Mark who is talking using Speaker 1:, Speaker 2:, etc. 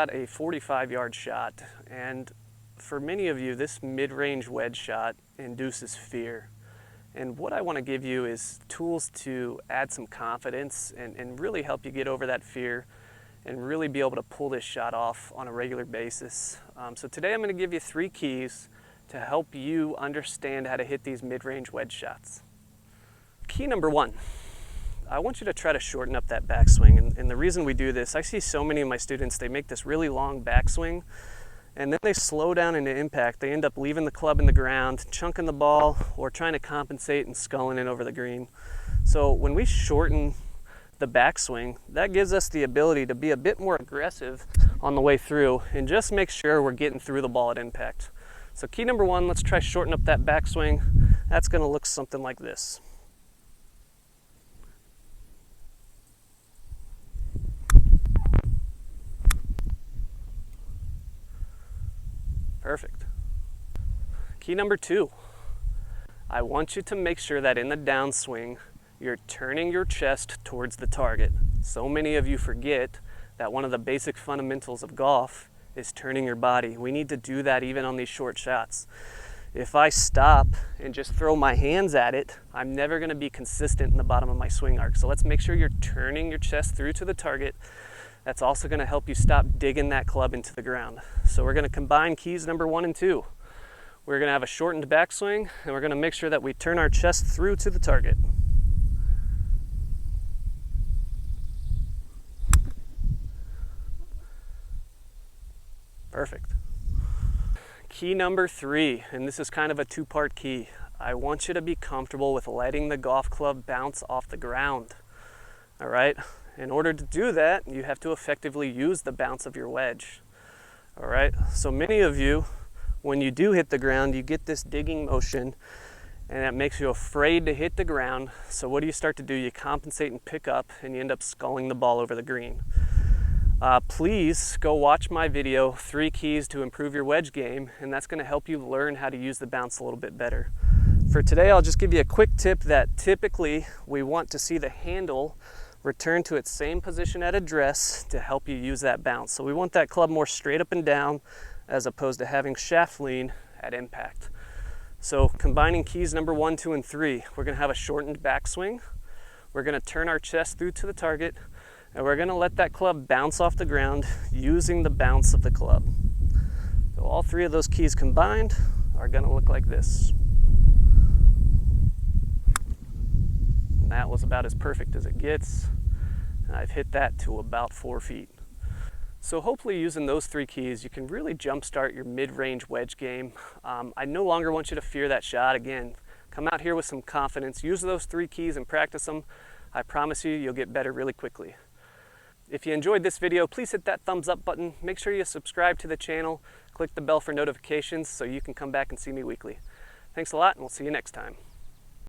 Speaker 1: got a 45-yard shot, and for many of you, this mid-range wedge shot induces fear. And what I want to give you is tools to add some confidence and really help you get over that fear and really be able to pull this shot off on a regular basis. So today I'm going to give you 3 keys to help you understand how to hit these mid-range wedge shots. Key number 1, I want you to try to shorten up that backswing. And the reason we do this, I see so many of my students, they make this really long backswing and then they slow down into impact. They end up leaving the club in the ground, chunking the ball, or trying to compensate and sculling it over the green. So when we shorten the backswing, that gives us the ability to be a bit more aggressive on the way through and just make sure we're getting through the ball at impact. So key number 1, let's try shorten up that backswing. That's going to look something like this. Perfect. Key number 2, I want you to make sure that in the downswing, you're turning your chest towards the target. So many of you forget that one of the basic fundamentals of golf is turning your body. We need to do that even on these short shots. If I stop and just throw my hands at it, I'm never going to be consistent in the bottom of my swing arc. So let's make sure you're turning your chest through to the target. That's also going to help you stop digging that club into the ground. So we're going to combine keys number 1 and 2. We're going to have a shortened backswing, and we're going to make sure that we turn our chest through to the target. Perfect. Key number 3, and this is kind of a 2-part key. I want you to be comfortable with letting the golf club bounce off the ground. All right? In order to do that, you have to effectively use the bounce of your wedge. All right? So many of you, when you do hit the ground, you get this digging motion, and it makes you afraid to hit the ground. So what do you start to do? You compensate and pick up, and you end up sculling the ball over the green. Please go watch my video, 3 keys to improve your wedge game, and that's going to help you learn how to use the bounce a little bit better. For today, I'll just give you a quick tip that typically we want to see the handle return to its same position at address to help you use that bounce. So we want that club more straight up and down as opposed to having shaft lean at impact. So combining keys number 1, 2, and 3, we're going to have a shortened backswing. We're going to turn our chest through to the target, and we're going to let that club bounce off the ground using the bounce of the club. So all 3 of those keys combined are going to look like this. And that was about as perfect as it gets. And I've hit that to about 4 feet. So hopefully using those 3 keys, you can really jumpstart your mid-range wedge game. I no longer want you to fear that shot. Again, come out here with some confidence. Use those 3 keys and practice them. I promise you, you'll get better really quickly. If you enjoyed this video, please hit that thumbs up button. Make sure you subscribe to the channel. Click the bell for notifications so you can come back and see me weekly. Thanks a lot, and we'll see you next time.